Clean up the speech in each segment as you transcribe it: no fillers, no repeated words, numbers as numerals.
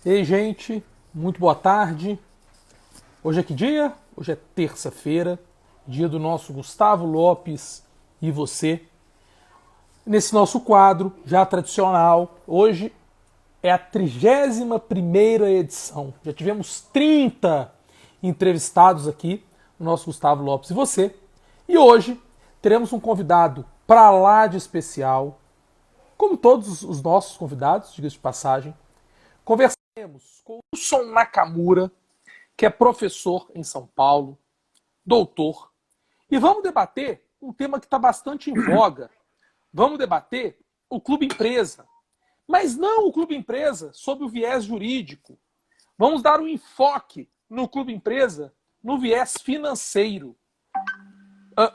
Ei, gente, muito boa tarde. Hoje é que dia? Hoje é terça-feira, dia do nosso Gustavo Lopes e você. Nesse nosso quadro, já tradicional, hoje é a 31ª edição. Já tivemos 30 entrevistados aqui, o nosso Gustavo Lopes e você. E hoje teremos um convidado para lá de especial, como todos os nossos convidados, diga-se de passagem. Conversaremos com o Wilson Nakamura, que é professor em São Paulo, doutor, e vamos debater um tema que está bastante em voga. Vamos debater o clube empresa, mas não o clube empresa sob o viés jurídico. Vamos dar um enfoque no clube empresa no viés financeiro.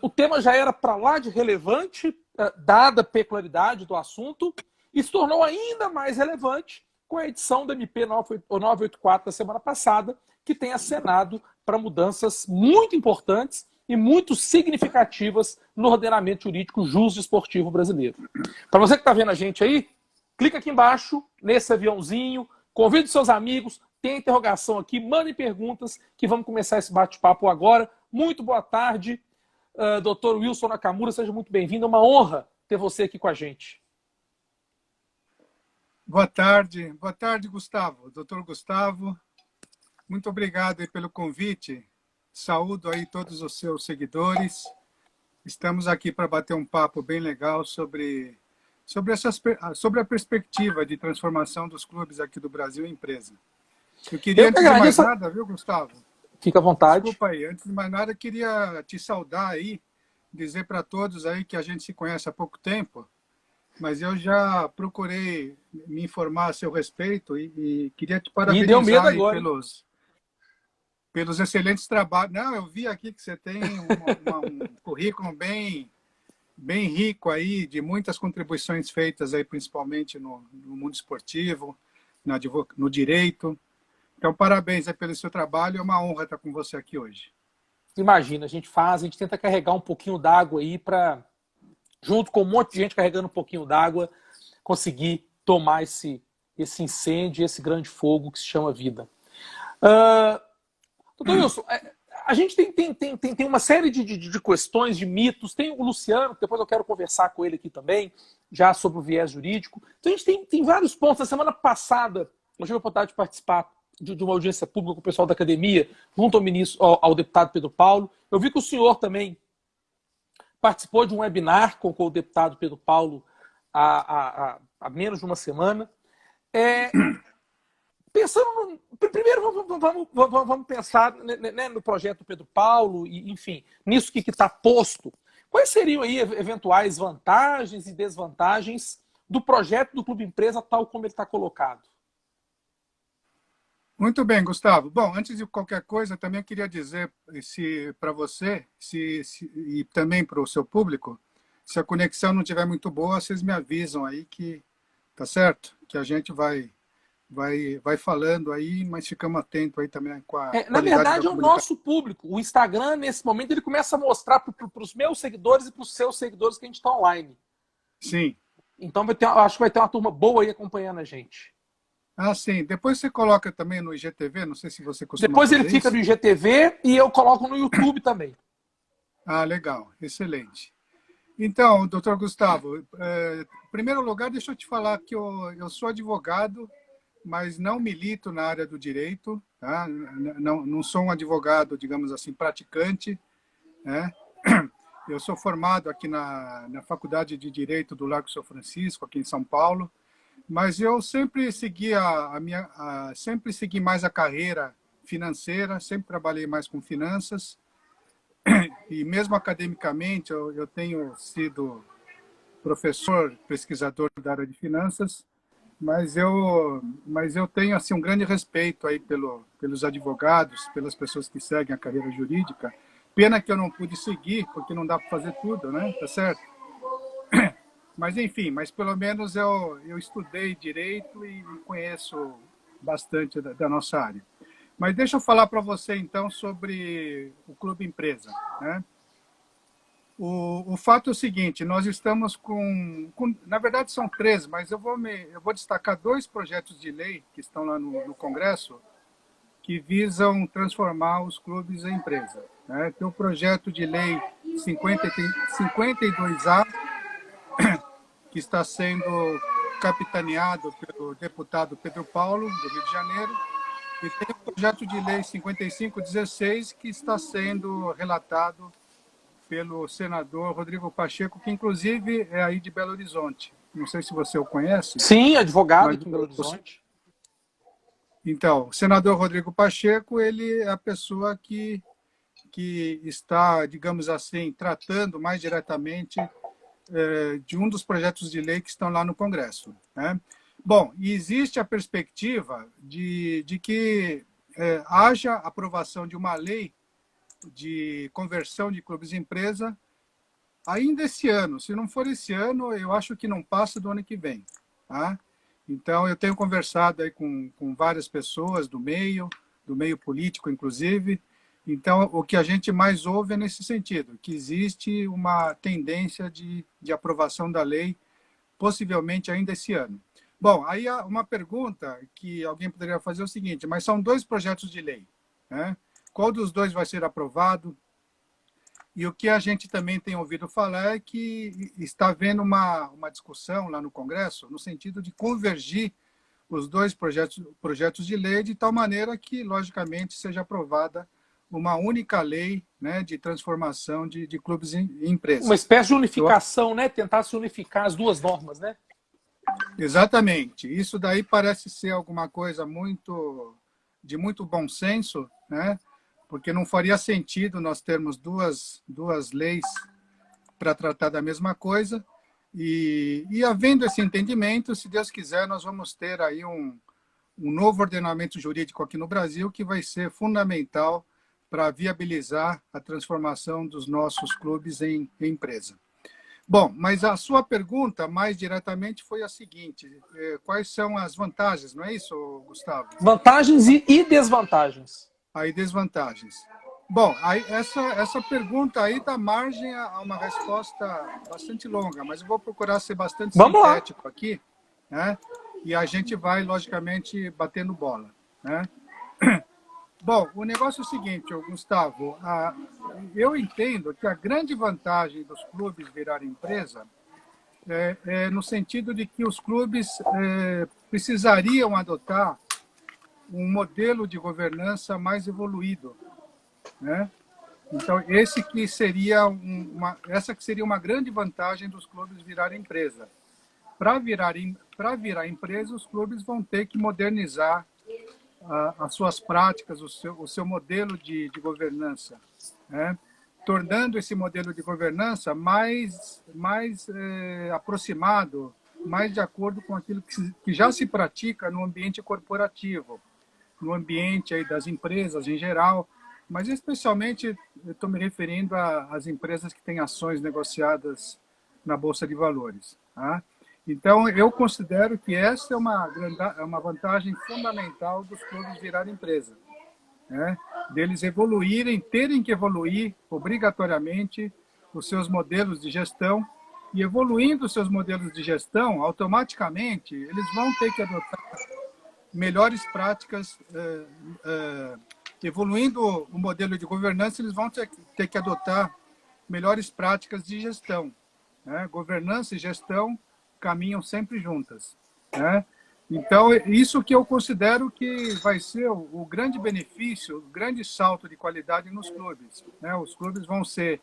O tema já era para lá de relevante, dada a peculiaridade do assunto, e se tornou ainda mais relevante com a edição da MP 984 da semana passada, que tem acenado para mudanças muito importantes e muito significativas no ordenamento jurídico justo-esportivo brasileiro. Para você que está vendo a gente aí, clica aqui embaixo, nesse aviãozinho, convide seus amigos, tem interrogação aqui, mandem perguntas, que vamos começar esse bate-papo agora. Muito boa tarde, Dr. Wilson Nakamura, seja muito bem-vindo, é uma honra ter você aqui com a gente. Boa tarde, Gustavo. Doutor Gustavo, muito obrigado aí pelo convite. Saúdo aí todos os seus seguidores. Estamos aqui para bater um papo bem legal sobre a perspectiva de transformação dos clubes aqui do Brasil em empresa. Eu queria, Eu que antes de mais agradeço. nada, viu, Gustavo? Fica à vontade. Desculpa aí, antes de mais nada, eu queria te saudar aí, dizer para todos aí que a gente se conhece há pouco tempo, mas eu já procurei me informar a seu respeito e queria te E deu medo parabenizar aí agora, hein? pelos excelentes trabalhos. Não, eu vi aqui que você tem um currículo bem rico aí, de muitas contribuições feitas aí, principalmente no mundo esportivo, no direito. Então, parabéns aí pelo seu trabalho, é uma honra estar com você aqui hoje. Imagina, a gente tenta carregar um pouquinho d'água aí para, junto com um monte de gente carregando um pouquinho d'água, conseguir tomar esse incêndio, esse grande fogo que se chama vida. Uh, Doutor Wilson, a gente tem uma série de questões, de mitos. Tem o Luciano, que depois eu quero conversar com ele aqui também, já sobre o viés jurídico. Então a gente tem vários pontos. Na semana passada, eu tive a oportunidade de participar de uma audiência pública com o pessoal da academia, junto ao ministro, ao deputado Pedro Paulo. Eu vi que o senhor também participou de um webinar com o deputado Pedro Paulo há menos de uma semana. É, Pensando primeiro, vamos pensar, né, no projeto do Pedro Paulo, e, enfim, nisso que está posto. Quais seriam aí eventuais vantagens e desvantagens do projeto do Clube Empresa tal como ele está colocado? Muito bem, Gustavo. Bom, antes de qualquer coisa, também queria dizer para você e também para o seu público, se a conexão não estiver muito boa, vocês me avisam aí que tá certo, que a gente vai falando aí, mas ficamos atentos aí também com a Na qualidade da verdade, é o comunicação. nosso público. O Instagram, nesse momento, ele começa a mostrar para os meus seguidores e para os seus seguidores que a gente está online. Sim. Então, acho que vai ter uma turma boa aí acompanhando a gente. Ah, sim. Depois você coloca também no IGTV, não sei se você costuma Depois ele fazer fica no isso. IGTV e eu coloco no YouTube também. Ah, legal. Excelente. Então, doutor Gustavo, em primeiro lugar, deixa eu te falar que eu sou advogado, mas não milito na área do direito, tá? Não sou um advogado, digamos assim, praticante, né? Eu sou formado aqui na Faculdade de Direito do Largo São Francisco, aqui em São Paulo, mas eu sempre segui sempre segui mais a carreira financeira, sempre trabalhei mais com finanças e mesmo academicamente eu tenho sido professor, pesquisador da área de finanças, mas eu tenho assim um grande respeito aí pelos advogados, pelas pessoas que seguem a carreira jurídica. Pena que eu não pude seguir, porque não dá para fazer tudo, né? Tá certo? Mas enfim, mas pelo menos eu estudei direito e conheço bastante da nossa área. Mas deixa eu falar para você então sobre o Clube Empresa, né? O fato é o seguinte, nós estamos na verdade são três, mas eu vou destacar dois projetos de lei que estão lá no Congresso que visam transformar os clubes em empresa. Né? Tem o projeto de lei 52A, que está sendo capitaneado pelo deputado Pedro Paulo, do Rio de Janeiro, e tem o projeto de lei 5516, que está sendo relatado pelo senador Rodrigo Pacheco, que inclusive é aí de Belo Horizonte. Não sei se você o conhece. Sim, advogado mas aqui em Belo Horizonte. Então, o senador Rodrigo Pacheco, ele é a pessoa que está, digamos assim, tratando mais diretamente de um dos projetos de lei que estão lá no Congresso. Né? Bom, e existe a perspectiva de que haja aprovação de uma lei de conversão de clubes em empresa ainda esse ano. Se não for esse ano, eu acho que não passa do ano que vem. Tá? Então, eu tenho conversado aí com várias pessoas do meio político, inclusive. Então, o que a gente mais ouve é nesse sentido, que existe uma tendência de aprovação da lei, possivelmente ainda esse ano. Bom, aí uma pergunta que alguém poderia fazer é o seguinte, mas são dois projetos de lei, né? Qual dos dois vai ser aprovado? E o que a gente também tem ouvido falar é que está havendo uma discussão lá no Congresso no sentido de convergir os dois projetos de lei de tal maneira que, logicamente, seja aprovada uma única lei, né, de transformação de clubes em Uma empresas. espécie de unificação, né? Tentar se unificar as duas normas, né? Exatamente. Isso daí parece ser alguma coisa de muito bom senso, né? Porque não faria sentido nós termos duas leis para tratar da mesma coisa. E havendo esse entendimento, se Deus quiser, nós vamos ter aí um novo ordenamento jurídico aqui no Brasil que vai ser fundamental para viabilizar a transformação dos nossos clubes em empresa. Bom, mas a sua pergunta mais diretamente foi a seguinte: quais são as vantagens, não é isso, Gustavo? Vantagens e desvantagens. Aí desvantagens. Bom, aí essa pergunta aí dá margem a uma resposta bastante longa, mas eu vou procurar ser bastante Vamos lá. sintético aqui, né? E a gente vai, logicamente, batendo bola, né? Bom, o negócio é o seguinte, Gustavo, eu entendo que a grande vantagem dos clubes virarem empresa é no sentido de que os clubes precisariam adotar um modelo de governança mais evoluído, né? Então, essa que seria uma grande vantagem dos clubes virarem empresa. Para virar empresa, os clubes vão ter que modernizar as suas práticas, o seu modelo de governança, né? Tornando esse modelo de governança mais aproximado, mais de acordo com aquilo que já se pratica no ambiente corporativo, no ambiente aí das empresas em geral, mas especialmente eu estou me referindo às empresas que têm ações negociadas na Bolsa de Valores. Tá? Então, eu considero que essa é uma vantagem fundamental dos clubes virarem empresa, né? Deles evoluírem, terem que evoluir obrigatoriamente os seus modelos de gestão, e evoluindo os seus modelos de gestão, automaticamente, eles vão ter que adotar melhores práticas, evoluindo o modelo de governança, eles vão ter que adotar melhores práticas de gestão, né? Governança e gestão caminham sempre juntas, né? Então, isso que eu considero que vai ser o grande benefício, o grande salto de qualidade nos clubes, né? Os clubes vão ser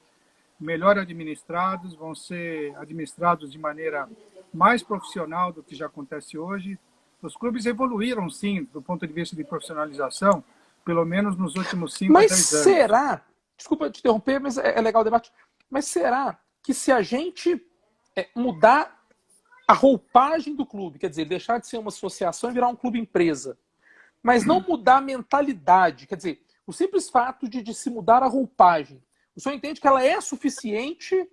melhor administrados, vão ser administrados de maneira mais profissional do que já acontece hoje. Os clubes evoluíram, sim, do ponto de vista de profissionalização, pelo menos nos últimos 5 a 10 anos. Mas será, desculpa te interromper, mas é legal o debate, mas será que se a gente mudar a roupagem do clube, quer dizer, deixar de ser uma associação e virar um clube empresa, mas não mudar a mentalidade, quer dizer, o simples fato de se mudar a roupagem, o senhor entende que ela é suficiente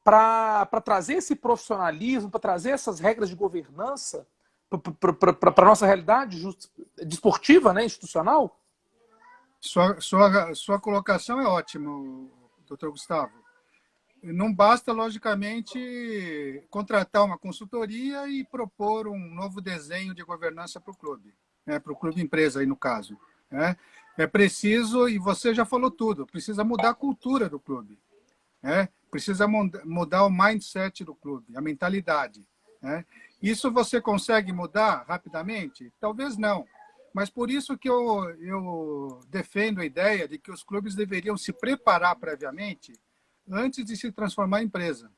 para trazer esse profissionalismo, para trazer essas regras de governança para a nossa realidade desportiva, né, institucional? Sua colocação é ótima, doutor Gustavo. Não basta, logicamente, contratar uma consultoria e propor um novo desenho de governança para o clube, né? Para o clube empresa, aí no caso. Né? É preciso, e você já falou tudo, precisa mudar a cultura do clube. Né? Precisa mudar o mindset do clube, a mentalidade. Né? Isso você consegue mudar rapidamente? Talvez não. Mas por isso que eu defendo a ideia de que os clubes deveriam se preparar previamente antes de se transformar em empresa.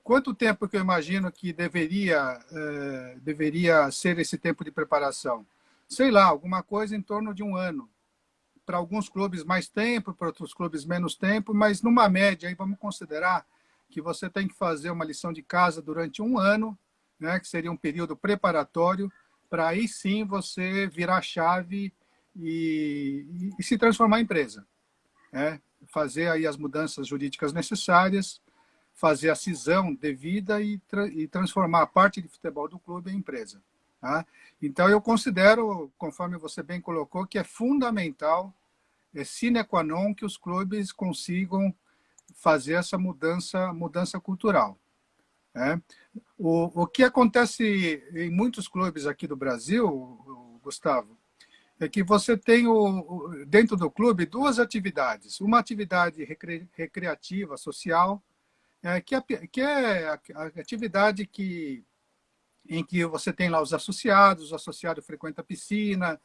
Quanto tempo que eu imagino que deveria ser esse tempo de preparação? Sei lá, alguma coisa em torno de um ano. Para alguns clubes mais tempo, para outros clubes menos tempo, mas numa média, aí vamos considerar que você tem que fazer uma lição de casa durante um ano, né, que seria um período preparatório, para aí sim você virar a chave e se transformar em empresa. Né? Fazer aí as mudanças jurídicas necessárias, fazer a cisão devida e transformar a parte de futebol do clube em empresa. Tá? Então, eu considero, conforme você bem colocou, que é fundamental, é sine qua non, que os clubes consigam fazer essa mudança cultural. Né? O que acontece em muitos clubes aqui do Brasil, Gustavo, é que você tem dentro do clube duas atividades. Uma atividade recreativa, social, que é a atividade em que você tem lá os associados, o associado frequenta a piscina,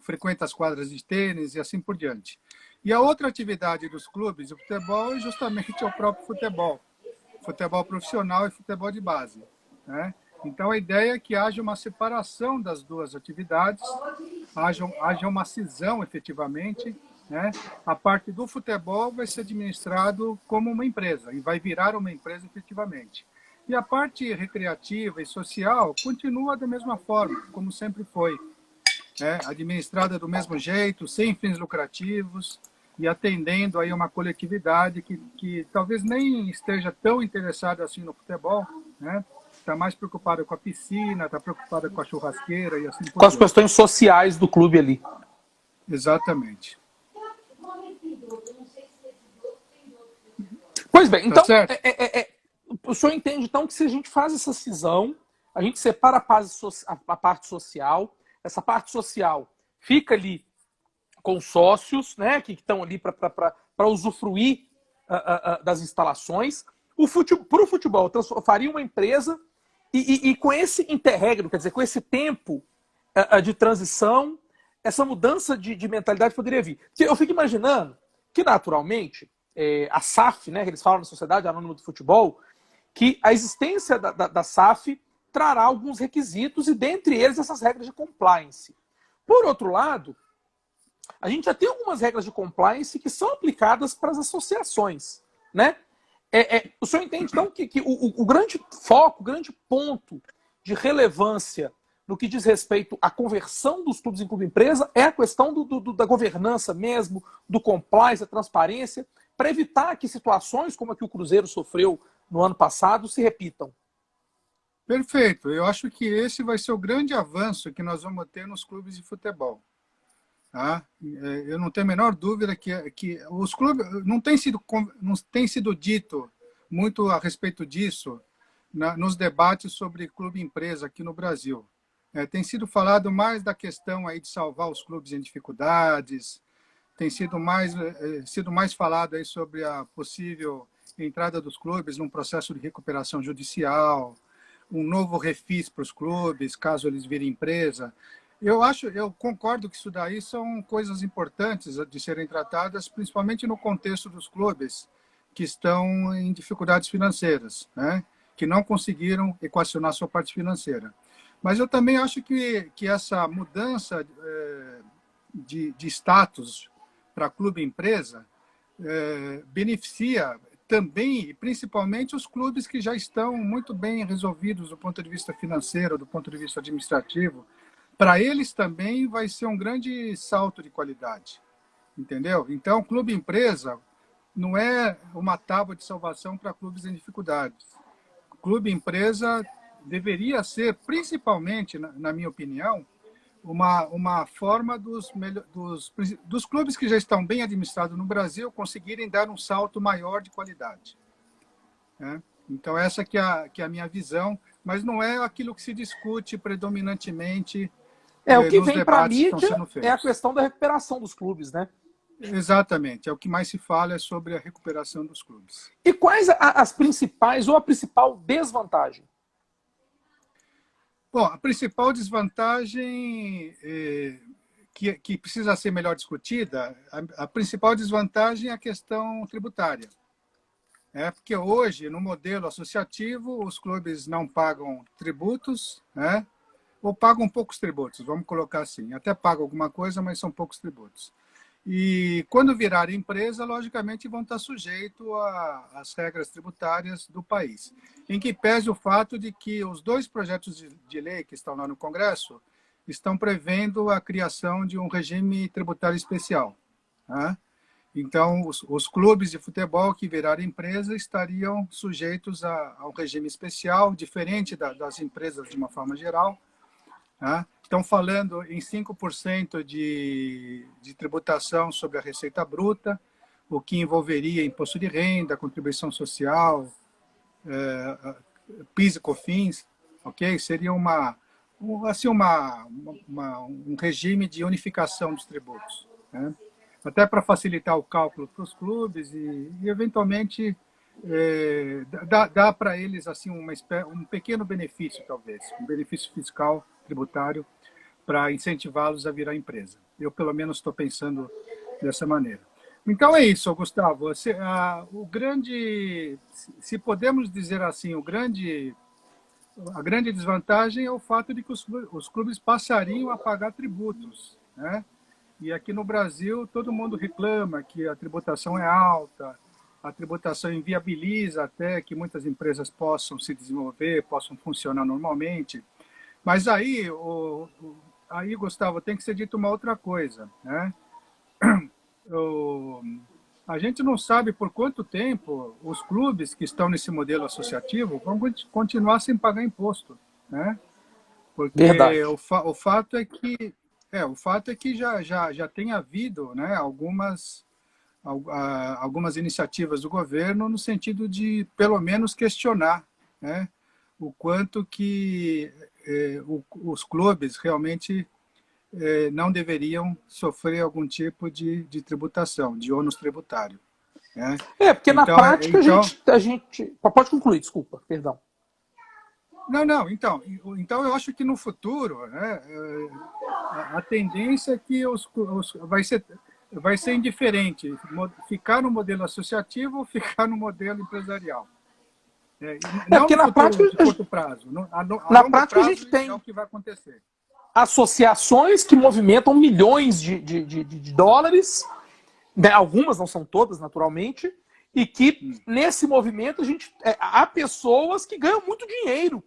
frequenta as quadras de tênis e assim por diante. E a outra atividade dos clubes de futebol é justamente o próprio futebol profissional e futebol de base. Né? Então, a ideia é que haja uma separação das duas atividades, haja uma cisão efetivamente. Né? A parte do futebol vai ser administrado como uma empresa e vai virar uma empresa efetivamente. E a parte recreativa e social continua da mesma forma, como sempre foi. Administrada do mesmo jeito, sem fins lucrativos e atendendo aí uma coletividade que talvez nem esteja tão interessada assim no futebol, né? Está mais preocupada com a piscina, está preocupada com a churrasqueira e assim por Com as diante. questões sociais do clube ali. Exatamente. Pois bem, Tá então, certo? o senhor entende então que se a gente faz essa cisão, a gente separa a parte social, essa parte social fica ali com sócios, né, que estão ali para usufruir das instalações. Para o futebol, faria uma empresa e com esse interregno, quer dizer, com esse tempo de transição, essa mudança de mentalidade poderia vir. Eu fico imaginando que, naturalmente, a SAF, né, que eles falam na Sociedade Anônima do Futebol, que a existência da SAF trará alguns requisitos e, dentre eles, essas regras de compliance. Por outro lado, a gente já tem algumas regras de compliance que são aplicadas para as associações. Né? O senhor entende, então, que o grande foco, o grande ponto de relevância no que diz respeito à conversão dos clubes em clube-empresa é a questão da governança mesmo, do compliance, da transparência, para evitar que situações como a que o Cruzeiro sofreu no ano passado se repitam. Perfeito. Eu acho que esse vai ser o grande avanço que nós vamos ter nos clubes de futebol. Tá? Eu não tenho a menor dúvida que os clubes não tem sido dito muito a respeito disso nos debates sobre clube-empresa aqui no Brasil. Tem sido falado mais da questão aí de salvar os clubes em dificuldades, tem sido mais falado aí sobre a possível entrada dos clubes num processo de recuperação judicial, um novo refis para os clubes, caso eles virem empresa. Eu concordo que isso daí são coisas importantes de serem tratadas, principalmente no contexto dos clubes que estão em dificuldades financeiras, né? Que não conseguiram equacionar sua parte financeira. Mas eu também acho que essa mudança de status para clube-empresa beneficia também e principalmente os clubes que já estão muito bem resolvidos do ponto de vista financeiro, do ponto de vista administrativo. Para eles também vai ser um grande salto de qualidade, entendeu? Então, clube-empresa não é uma tábua de salvação para clubes em dificuldades. Clube-empresa deveria ser, principalmente, na minha opinião, uma forma dos clubes que já estão bem administrados no Brasil conseguirem dar um salto maior de qualidade. né? Então, essa que é a minha visão, mas não é aquilo que se discute predominantemente O que nos vem para a debates que estão mídia sendo é a feitos. questão da recuperação dos clubes, né? Exatamente, é o que mais se fala é sobre a recuperação dos clubes. E quais as principais ou a principal desvantagem? Bom, a principal desvantagem que precisa ser melhor discutida, a principal desvantagem é a questão tributária. Porque hoje, no modelo associativo, os clubes não pagam tributos, né? Ou pagam poucos tributos, vamos colocar assim. Até pagam alguma coisa, mas são poucos tributos. E quando virar empresa, logicamente vão estar sujeitos às regras tributárias do país. Em que pese o fato de que os dois projetos de lei que estão lá no Congresso estão prevendo a criação de um regime tributário especial. Né? Então, os clubes de futebol que virarem empresa estariam sujeitos a um regime especial, diferente das empresas de uma forma geral. Né? Estão falando em 5% de tributação sobre a receita bruta, o que envolveria imposto de renda, contribuição social, PIS e COFINS, ok? Seria um regime de unificação dos tributos, né? Até para facilitar o cálculo para os clubes e eventualmente, dá para eles assim um pequeno benefício, talvez, um benefício fiscal, tributário, para incentivá-los a virar empresa. Eu, pelo menos, estou pensando dessa maneira. Então é isso, Gustavo. O grande, se podemos dizer assim, a grande desvantagem é o fato de que os clubes passariam a pagar tributos, né? E aqui no Brasil todo mundo reclama que a tributação é alta, a tributação inviabiliza até que muitas empresas possam se desenvolver, possam funcionar normalmente. Mas aí, Gustavo, tem que ser dito uma outra coisa, né? A gente não sabe por quanto tempo os clubes que estão nesse modelo associativo vão continuar sem pagar imposto, né? Porque Verdade. o fato é que já tem havido, né, algumas iniciativas do governo no sentido de pelo menos questionar, né, o quanto que os clubes realmente não deveriam sofrer algum tipo de tributação, de ônus tributário, né? Porque na Então, prática a gente. Pode concluir, desculpa, perdão. não, então eu acho que no futuro, né, a tendência é que vai ser indiferente ficar no modelo associativo ou ficar no modelo empresarial. Não Porque no na futuro prática, de curto prazo, a na longo prática a prazo gente é o tem que vai acontecer. associações que movimentam milhões de dólares, né? Algumas, não são todas, naturalmente, e que nesse movimento há pessoas que ganham muito dinheiro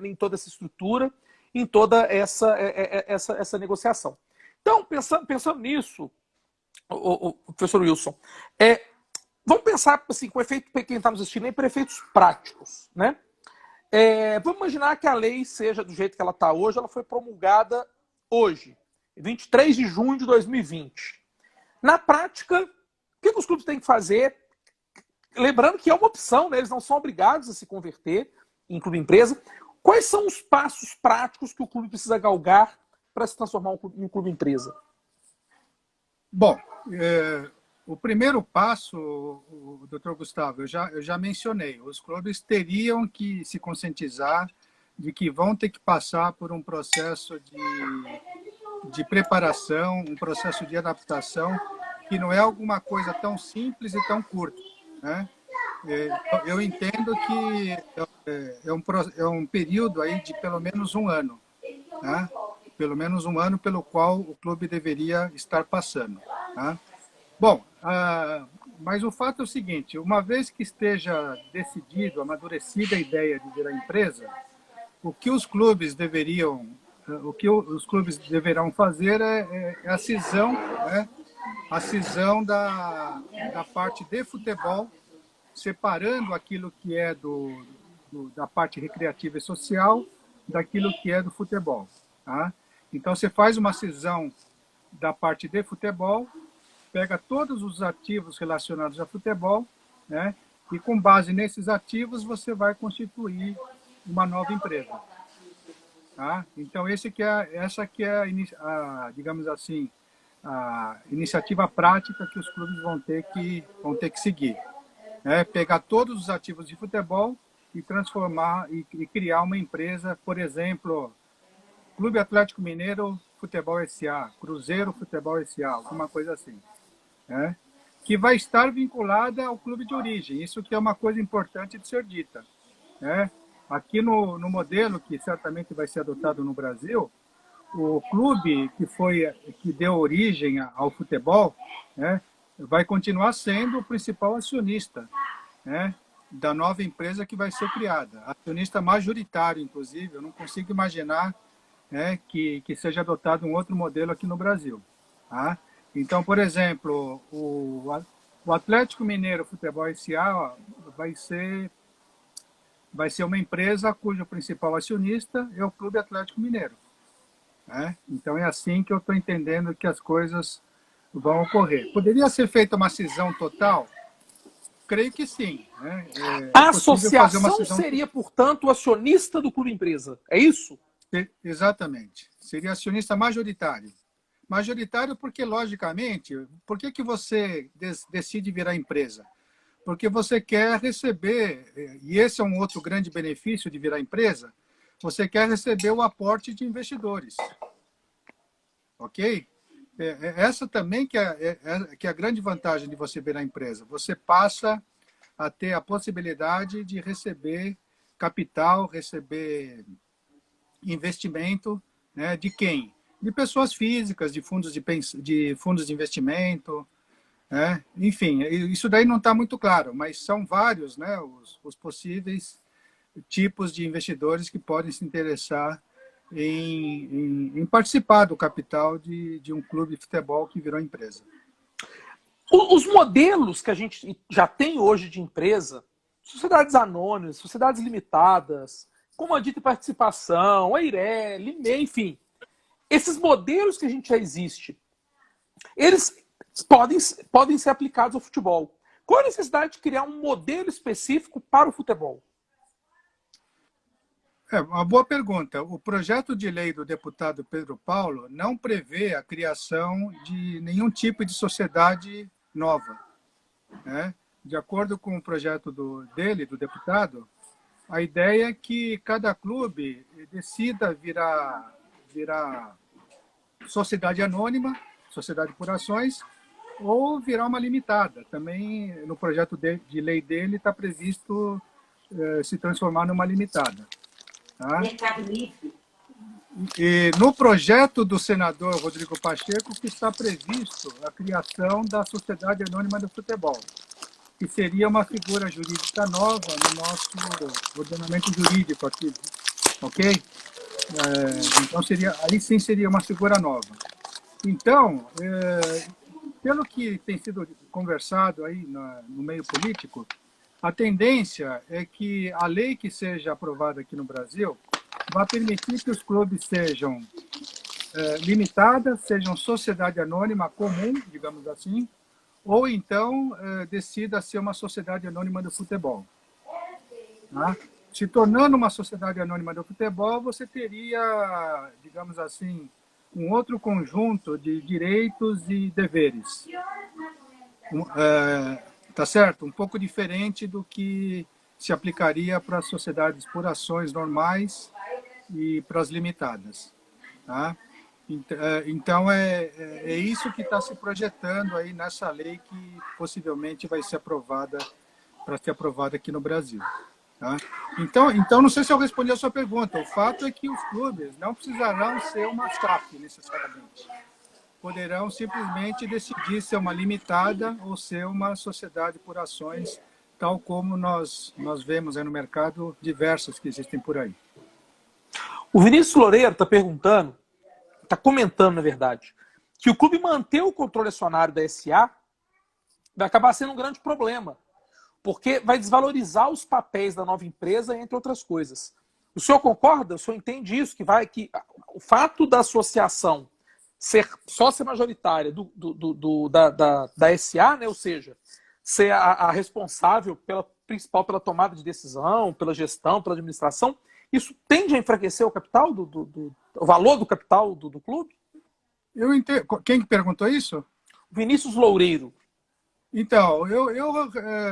em toda essa estrutura, em toda essa negociação. Então, pensando nisso, o professor Wilson, vamos pensar assim, com efeito, quem está nos assistindo, para efeitos práticos, né? Vamos imaginar que a lei seja do jeito que ela está hoje, ela foi promulgada hoje, 23 de junho de 2020. Na prática, o que os clubes têm que fazer? Lembrando que é uma opção, né? Eles não são obrigados a se converter em clube empresa. Quais são os passos práticos que o clube precisa galgar para se transformar em um clube empresa? Bom, o primeiro passo, o doutor Gustavo, eu já mencionei, os clubes teriam que se conscientizar de que vão ter que passar por um processo de preparação, um processo de adaptação, que não é alguma coisa tão simples e tão curta, né? Eu entendo que é um período aí de pelo menos um ano, né? Pelo menos um ano pelo qual o clube deveria estar passando, tá? Bom, mas o fato é o seguinte, uma vez que esteja decidido, amadurecida a ideia de virar empresa, o que os clubes deverão fazer é a cisão, né? A cisão da parte de futebol, separando aquilo que é da parte recreativa e social daquilo que é do futebol, tá? Então, você faz uma cisão da parte de futebol, pega todos os ativos relacionados a futebol, né, E com base nesses ativos, você vai constituir uma nova empresa. Tá? Então, essa que é digamos assim, a iniciativa prática que os clubes vão ter que seguir. Pegar todos os ativos de futebol e transformar e criar uma empresa, por exemplo, Clube Atlético Mineiro Futebol S.A., Cruzeiro Futebol S.A., alguma coisa assim. Que vai estar vinculada ao clube de origem. Isso que é uma coisa importante de ser dita. Aqui no modelo que certamente vai ser adotado no Brasil, o clube que deu origem ao futebol, vai continuar sendo o principal acionista, da nova empresa que vai ser criada. Acionista majoritário, inclusive. Eu não consigo imaginar que seja adotado um outro modelo aqui no Brasil. Tá? Então, por exemplo, o Atlético Mineiro Futebol S.A. vai ser uma empresa cujo principal acionista é o Clube Atlético Mineiro. Então, é assim que eu estou entendendo que as coisas vão ocorrer. Poderia ser feita uma cisão total? Creio que sim. A associação seria, portanto, o acionista do clube empresa. É isso? Exatamente. Seria acionista majoritário. Majoritário porque, logicamente, por que você decide virar empresa? Porque você quer receber, e esse é um outro grande benefício de virar empresa, você quer receber o aporte de investidores. Ok? Essa também que é a grande vantagem de você virar empresa. Você passa a ter a possibilidade de receber capital, receber investimento, de quem? De pessoas físicas, de fundos de investimento, enfim, isso daí não está muito claro, mas são vários, os possíveis tipos de investidores que podem se interessar em participar do capital de um clube de futebol que virou empresa. Os modelos que a gente já tem hoje de empresa, sociedades anônimas, sociedades limitadas, comandita e participação, EIRE, LIME, enfim, esses modelos que a gente já existe, eles podem ser aplicados ao futebol. Qual a necessidade de criar um modelo específico para o futebol? Uma boa pergunta. O projeto de lei do deputado Pedro Paulo não prevê a criação de nenhum tipo de sociedade nova. De acordo com o projeto do deputado, a ideia é que cada clube decida virar sociedade anônima, sociedade por ações, ou virar uma limitada. Também no projeto de lei dele está previsto se transformar numa limitada. Tá? E no projeto do senador Rodrigo Pacheco que está previsto a criação da Sociedade Anônima do Futebol, que seria uma figura jurídica nova no nosso ordenamento jurídico aqui, ok? Então aí sim seria uma figura nova. Então, pelo que tem sido conversado aí no meio político, a tendência é que a lei que seja aprovada aqui no Brasil vai permitir que os clubes sejam limitadas, sejam sociedade anônima comum, digamos assim, ou então decida ser uma sociedade anônima do futebol. Tá? Se tornando uma sociedade anônima do futebol, você teria, digamos assim, um outro conjunto de direitos e deveres. Tá certo? Um pouco diferente do que se aplicaria para as sociedades por ações normais e para as limitadas. Tá? Então, é isso que está se projetando aí nessa lei que possivelmente vai ser aprovada, para ser aprovada aqui no Brasil. Tá? Então, não sei se eu respondi a sua pergunta. O fato é que os clubes não precisarão ser uma SAF, necessariamente. Poderão simplesmente decidir ser uma limitada ou ser uma sociedade por ações, tal como nós vemos aí no mercado diversas que existem por aí. O Vinícius Loureiro está comentando, na verdade, que o clube manter o controle acionário da SA vai acabar sendo um grande problema, porque vai desvalorizar os papéis da nova empresa, entre outras coisas. O senhor concorda? O senhor entende isso? Que o fato da associação ser sócia majoritária da SA, né? Ou seja, ser a responsável principal pela tomada de decisão, pela gestão, pela administração, isso tende a enfraquecer o capital, o valor do capital do clube? Eu entendo. Quem perguntou isso? Vinícius Loureiro. Então,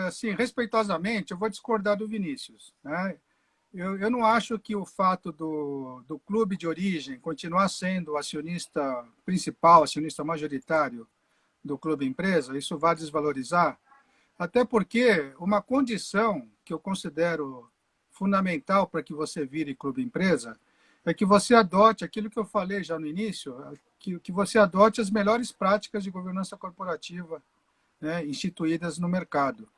assim, respeitosamente, eu vou discordar do Vinícius, né? Eu não acho que o fato do clube de origem continuar sendo o acionista principal, acionista majoritário do clube empresa, isso vai desvalorizar, até porque uma condição que eu considero fundamental para que você vire clube empresa é que você adote aquilo que eu falei já no início, que você adote as melhores práticas de governança corporativa, né, instituídas no mercado,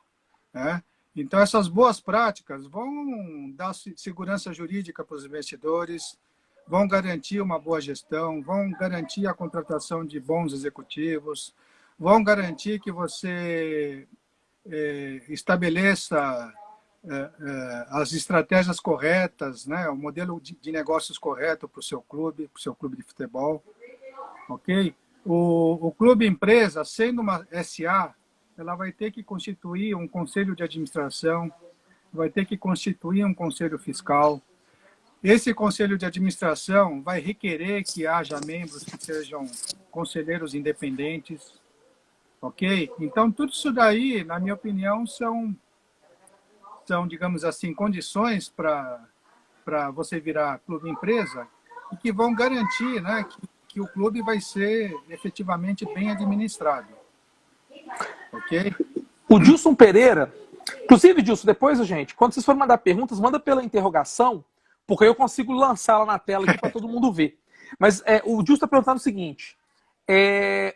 né? Então, essas boas práticas vão dar segurança jurídica para os investidores, vão garantir uma boa gestão, vão garantir a contratação de bons executivos, vão garantir que você estabeleça as estratégias corretas, né, o modelo de negócios correto para o seu clube de futebol, ok? O clube empresa, sendo uma SA, ela vai ter que constituir um conselho de administração, vai ter que constituir um conselho fiscal. Esse conselho de administração vai requerer que haja membros que sejam conselheiros independentes, ok? Então, tudo isso daí, na minha opinião, são digamos assim, condições para você virar clube empresa e que vão garantir, né, que o clube vai ser efetivamente bem administrado. Ok? O Dilson Pereira, inclusive, Dilson, depois, gente, quando vocês forem mandar perguntas, manda pela interrogação, porque eu consigo lançar ela na tela aqui para todo mundo ver. Mas o Dilson está perguntando o seguinte: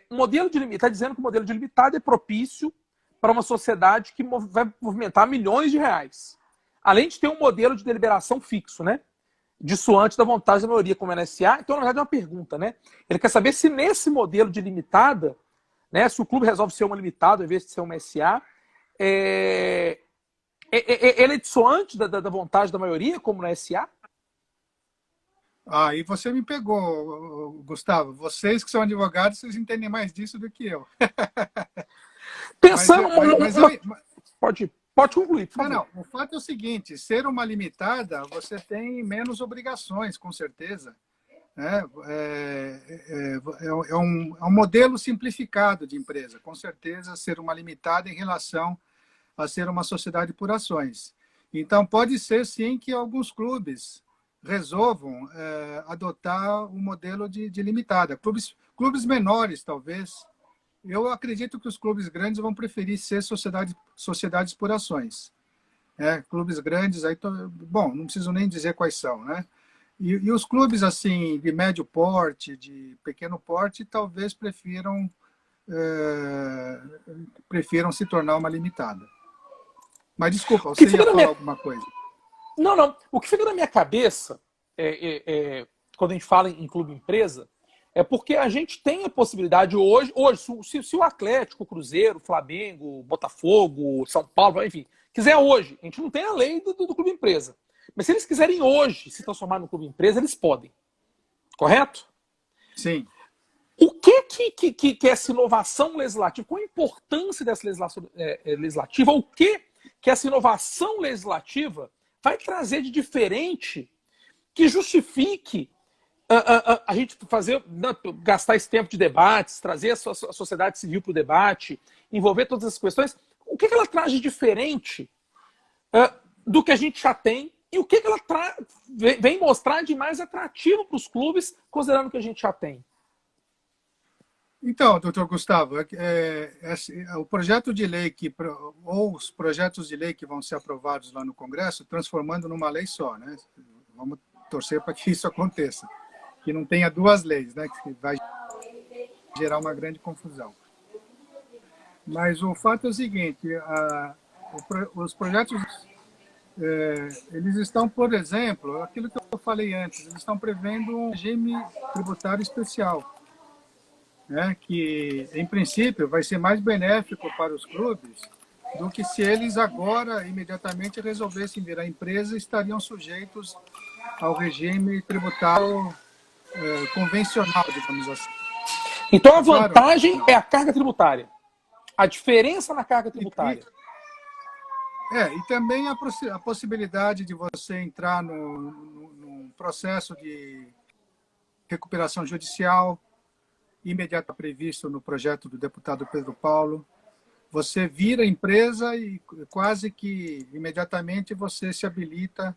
o modelo de está dizendo que o modelo de limitado é propício para uma sociedade que vai movimentar milhões de reais. Além de ter um modelo de deliberação fixo, né? Dissuante da vontade da maioria, como é na SA. Então, na verdade, é uma pergunta, né? Ele quer saber se nesse modelo de limitada, né, se o clube resolve ser uma limitada em vez de ser uma SA, ele é dissuante da vontade da maioria, como na SA? E você me pegou, Gustavo. Vocês que são advogados, vocês entendem mais disso do que eu. Pensando... Pode concluir, por favor. Não, o fato é o seguinte, ser uma limitada, você tem menos obrigações, com certeza. É um modelo simplificado de empresa, com certeza, ser uma limitada em relação a ser uma sociedade por ações. Então, pode ser, sim, que alguns clubes resolvam adotar o modelo de limitada. Clubes menores, talvez. Eu acredito que os clubes grandes vão preferir ser sociedades por ações. Clubes grandes, aí bom, não preciso nem dizer quais são, né? E os clubes assim de médio porte, de pequeno porte, talvez prefiram se tornar uma limitada. Mas desculpa, você ia falar alguma coisa? Não. O que fica na minha cabeça, quando a gente fala em clube empresa, é porque a gente tem a possibilidade hoje se o Atlético, o Cruzeiro, o Flamengo, o Botafogo, São Paulo, enfim, quiser hoje, a gente não tem a lei do clube empresa. Mas se eles quiserem hoje se transformar no clube empresa, eles podem. Correto? Sim. O que é essa inovação legislativa? Qual a importância dessa legislação legislativa? O que essa inovação legislativa vai trazer de diferente que justifique a gente gastar esse tempo de debates, trazer a sociedade civil para o debate, envolver todas essas questões? O que ela traz de diferente do que a gente já tem e o que ela vem mostrar de mais atrativo para os clubes, considerando o que a gente já tem? Então, doutor Gustavo, o projeto de lei ou os projetos de lei que vão ser aprovados lá no Congresso, transformando numa lei só, né? Vamos torcer para que isso aconteça, que não tenha duas leis, né? Que vai gerar uma grande confusão. Mas o fato é o seguinte, os projetos, eles estão, por exemplo, aquilo que eu falei antes, eles estão prevendo um regime tributário especial, né, que, em princípio, vai ser mais benéfico para os clubes do que se eles agora, imediatamente, resolvessem virar empresa e estariam sujeitos ao regime tributário convencional, digamos assim. Então, a vantagem é a carga tributária. A diferença na carga tributária. E também a possibilidade de você entrar num processo de recuperação judicial, imediato previsto no projeto do deputado Pedro Paulo. Você vira empresa e quase que imediatamente você se habilita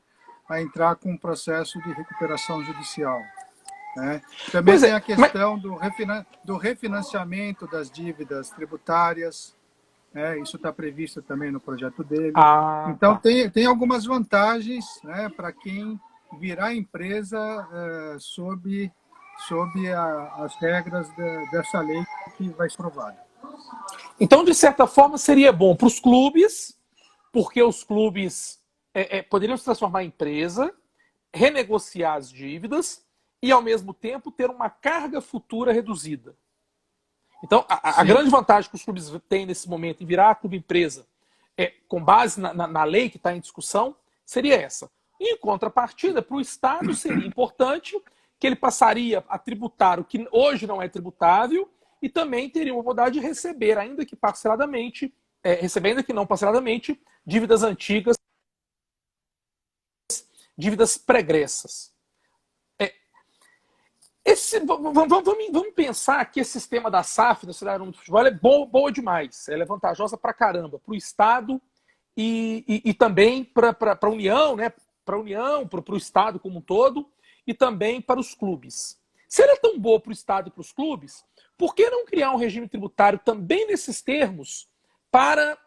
a entrar com um processo de recuperação judicial. Né? Também tem a questão do refinanciamento das dívidas tributárias. Isso está previsto também no projeto dele. Então, tem algumas vantagens, né, para quem virar empresa sob as regras dessa lei que vai ser aprovada. Então, de certa forma, seria bom para os clubes, porque os clubes poderiam se transformar em empresa, renegociar as dívidas e, ao mesmo tempo, ter uma carga futura reduzida. Então, a grande vantagem que os clubes têm nesse momento em virar clube-empresa, com base na lei que está em discussão, seria essa. Em contrapartida, para o Estado seria importante que ele passaria a tributar o que hoje não é tributável e também teria uma oportunidade de receber, ainda que parceladamente, ainda que não parceladamente, dívidas antigas, dívidas pregressas. Vamos pensar que esse sistema da SAF, da Sociedade Anônima do Futebol, é boa demais. Ela é vantajosa pra caramba, para o Estado e também para a União, né? Para a União, para o Estado como um todo, e também para os clubes. Se ela é tão boa para o Estado e para os clubes, por que não criar um regime tributário também nesses termos para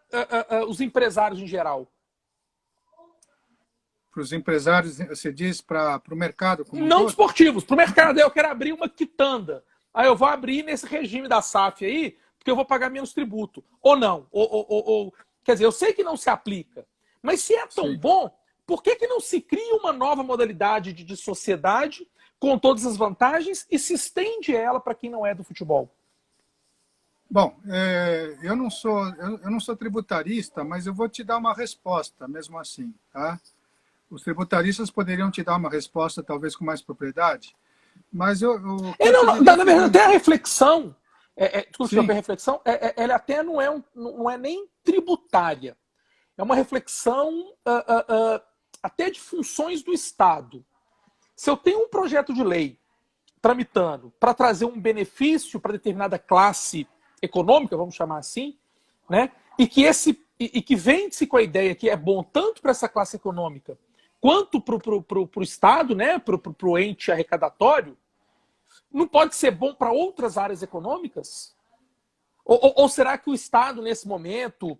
os empresários em geral? Para os empresários, você diz, para o mercado? Não desportivos, para o mercado. Eu quero abrir uma quitanda. Aí eu vou abrir nesse regime da SAF aí, porque eu vou pagar menos tributo. Ou não. Quer dizer, eu sei que não se aplica. Mas se é tão bom, por que não se cria uma nova modalidade de sociedade com todas as vantagens e se estende ela para quem não é do futebol? Bom, eu não sou tributarista, mas eu vou te dar uma resposta mesmo assim, tá? Os tributaristas poderiam te dar uma resposta, talvez com mais propriedade, mas na verdade, até a reflexão, desculpa, a reflexão, ela até não é nem tributária. É uma reflexão até de funções do Estado. Se eu tenho um projeto de lei tramitando para trazer um benefício para determinada classe econômica, vamos chamar assim, né, e que vende-se com a ideia que é bom tanto para essa classe econômica quanto para o Estado, né, para o ente arrecadatório, não pode ser bom para outras áreas econômicas? Ou será que o Estado, nesse momento,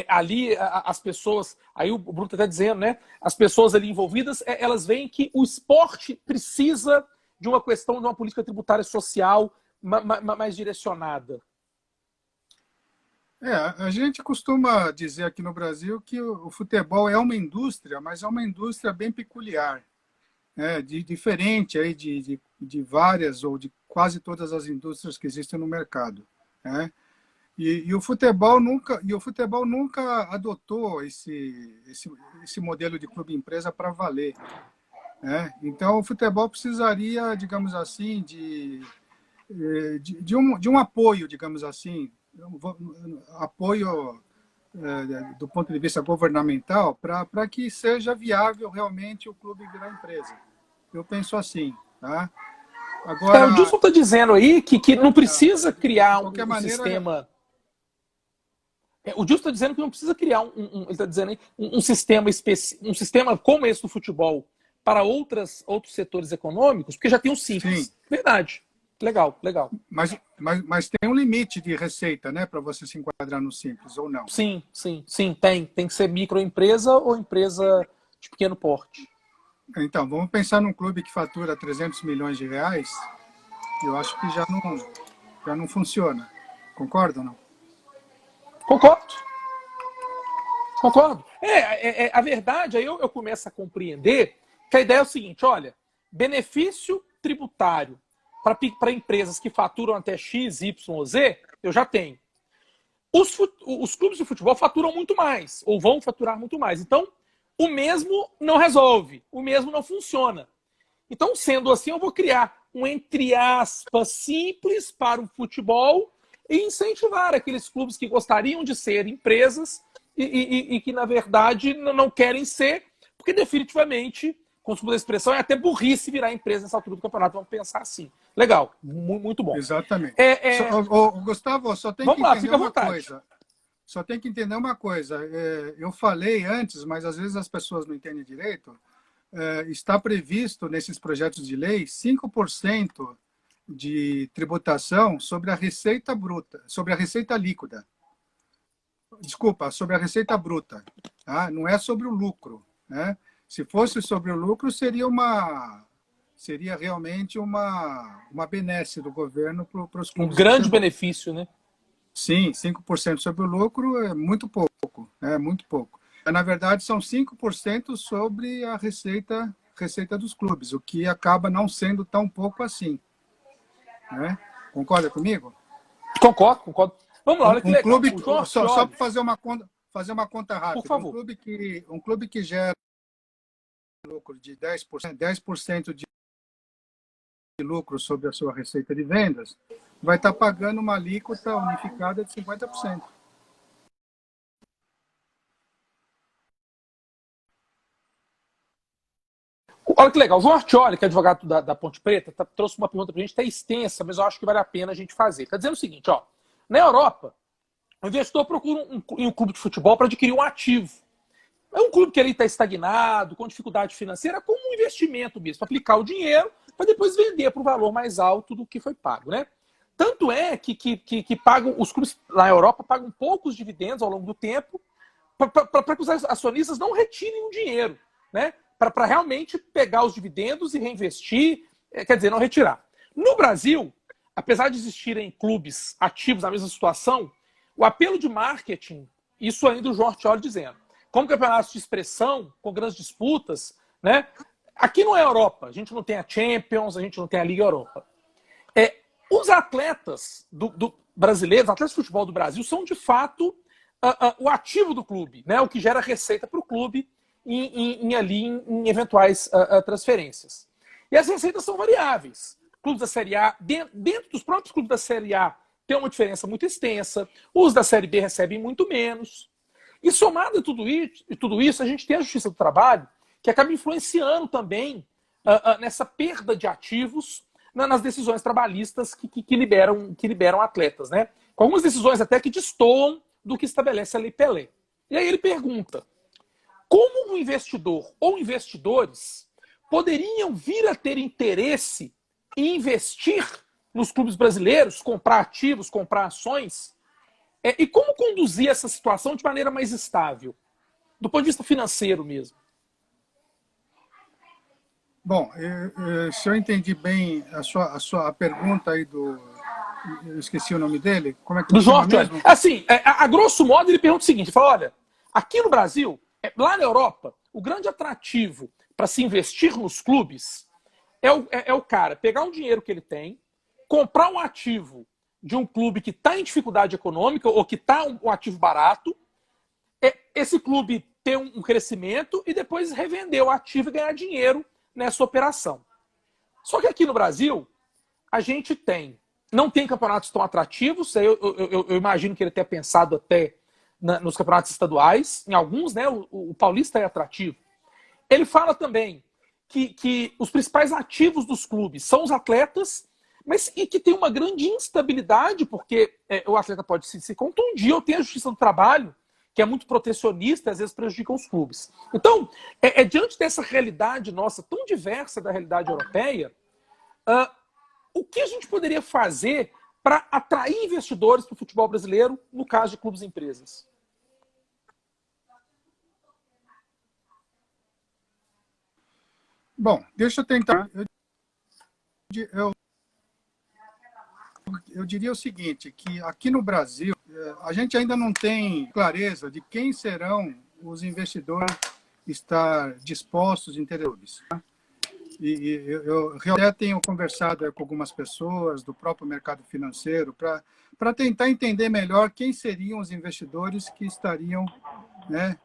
ali as pessoas, aí o Bruno está dizendo, né, as pessoas ali envolvidas, elas veem que o esporte precisa de uma questão, de uma política tributária social mais direcionada? A gente costuma dizer aqui no Brasil que o futebol é uma indústria, mas é uma indústria bem peculiar, né? Diferente aí de várias ou de quase todas as indústrias que existem no mercado, né? E o futebol nunca adotou esse modelo de clube-empresa para valer, né? Então, o futebol precisaria, digamos assim, de um apoio, digamos assim, apoio do ponto de vista governamental para que seja viável realmente o clube virar empresa. Eu penso assim, tá? Agora, o Dilson está dizendo aí que não precisa criar um sistema... O Dilson está dizendo que não precisa criar ele está dizendo aí, um sistema como esse do futebol para outros setores econômicos, porque já tem um simples. Sim. Verdade. Legal. Mas tem um limite de receita, né, para você se enquadrar no simples, ou não? Sim, tem. Tem que ser microempresa ou empresa de pequeno porte. Então, vamos pensar num clube que fatura 300 milhões de reais. Eu acho que já não funciona. Concorda ou não? Concordo. A verdade, aí eu começo a compreender que a ideia é o seguinte, olha, benefício tributário para empresas que faturam até X, Y, Z, eu já tenho. Os clubes de futebol faturam muito mais, ou vão faturar muito mais. Então, o mesmo não resolve, o mesmo não funciona. Então, sendo assim, eu vou criar um, entre aspas, simples para o futebol e incentivar aqueles clubes que gostariam de ser empresas e que, na verdade, não querem ser, porque definitivamente, com desculpa da expressão, é até burrice virar empresa nessa altura do campeonato. Vamos pensar assim. Legal, muito bom. Exatamente. É, é... Gustavo, só tem que Vamos lá, entender fica à uma vontade. coisa. Só tem que entender uma coisa. Eu falei antes, mas às vezes as pessoas não entendem direito. Está previsto nesses projetos de lei 5% de tributação sobre a receita bruta, sobre a receita líquida. Desculpa, sobre a receita bruta. Tá? Não é sobre o lucro. Né? Se fosse sobre o lucro, seria realmente uma benesse do governo para os Um clubes de grande futebol. benefício, né? Sim, 5% sobre o lucro é muito pouco. É muito pouco. Na verdade, são 5% sobre a receita dos clubes, o que acaba não sendo tão pouco assim. Né? Concorda comigo? Concordo, concordo. Vamos lá, olha que Um legal. clube, O João só Artioli, para fazer uma conta por rápida, favor. um clube que gera lucro de 10% de lucro sobre a sua receita de vendas, vai estar pagando uma alíquota unificada de 50%. Olha que legal. O João Artioli, que é advogado da Ponte Preta, trouxe uma pergunta para a gente, até extensa, mas eu acho que vale a pena a gente fazer. Está dizendo o seguinte, ó, na Europa, o investidor procura um clube de futebol para adquirir um ativo. É um clube que ele está estagnado, com dificuldade financeira, como um investimento mesmo, para aplicar o dinheiro para depois vender para o valor mais alto do que foi pago, né? Tanto é que pagam, os clubes na Europa pagam poucos dividendos ao longo do tempo para que os acionistas não retirem o dinheiro, né? Para realmente pegar os dividendos e reinvestir, quer dizer, não retirar. No Brasil, apesar de existirem clubes ativos na mesma situação, o apelo de marketing, isso ainda o João Artioli dizendo, como campeonatos de expressão, com grandes disputas, né? Aqui não é Europa, a gente não tem a Champions, a gente não tem a Liga Europa. Os atletas brasileiros, os atletas de futebol do Brasil, são de fato o ativo do clube, né? O que gera receita para o clube em eventuais transferências. E as receitas são variáveis. Clubes da Série A, dentro dos próprios clubes da Série A, tem uma diferença muito extensa. Os da Série B recebem muito menos. E somado a tudo isso, a gente tem a Justiça do Trabalho, que acaba influenciando também nessa perda de ativos nas decisões trabalhistas que liberam atletas, né? Com algumas decisões até que destoam do que estabelece a Lei Pelé. E aí ele pergunta, como um investidor ou investidores poderiam vir a ter interesse em investir nos clubes brasileiros, comprar ativos, comprar ações, e como conduzir essa situação de maneira mais estável, do ponto de vista financeiro mesmo? Bom, se eu entendi bem a pergunta aí eu esqueci o nome dele, como é que Do ele João chama Artioli. mesmo? Assim, a grosso modo, ele pergunta o seguinte, ele fala, olha, aqui no Brasil, lá na Europa, o grande atrativo para se investir nos clubes é o cara pegar um dinheiro que ele tem, comprar um ativo de um clube que está em dificuldade econômica ou que está um ativo barato, esse clube ter um crescimento e depois revender o ativo e ganhar dinheiro nessa operação. Só que aqui no Brasil, a gente não tem campeonatos tão atrativos, eu imagino que ele tenha pensado até nos campeonatos estaduais, em alguns, né, o Paulista é atrativo. Ele fala também que os principais ativos dos clubes são os atletas, mas e que tem uma grande instabilidade, porque o atleta pode se contundir, ou tem a Justiça do Trabalho, que é muito protecionista e às vezes prejudica os clubes. Então, diante dessa realidade nossa, tão diversa da realidade europeia, o que a gente poderia fazer para atrair investidores para o futebol brasileiro, no caso de clubes e empresas? Bom, deixa eu tentar. Eu diria o seguinte, que aqui no Brasil, a gente ainda não tem clareza de quem serão os investidores estar dispostos em ter clubes. E eu realmente tenho conversado com algumas pessoas do próprio mercado financeiro para tentar entender melhor quem seriam os investidores que estariam, né,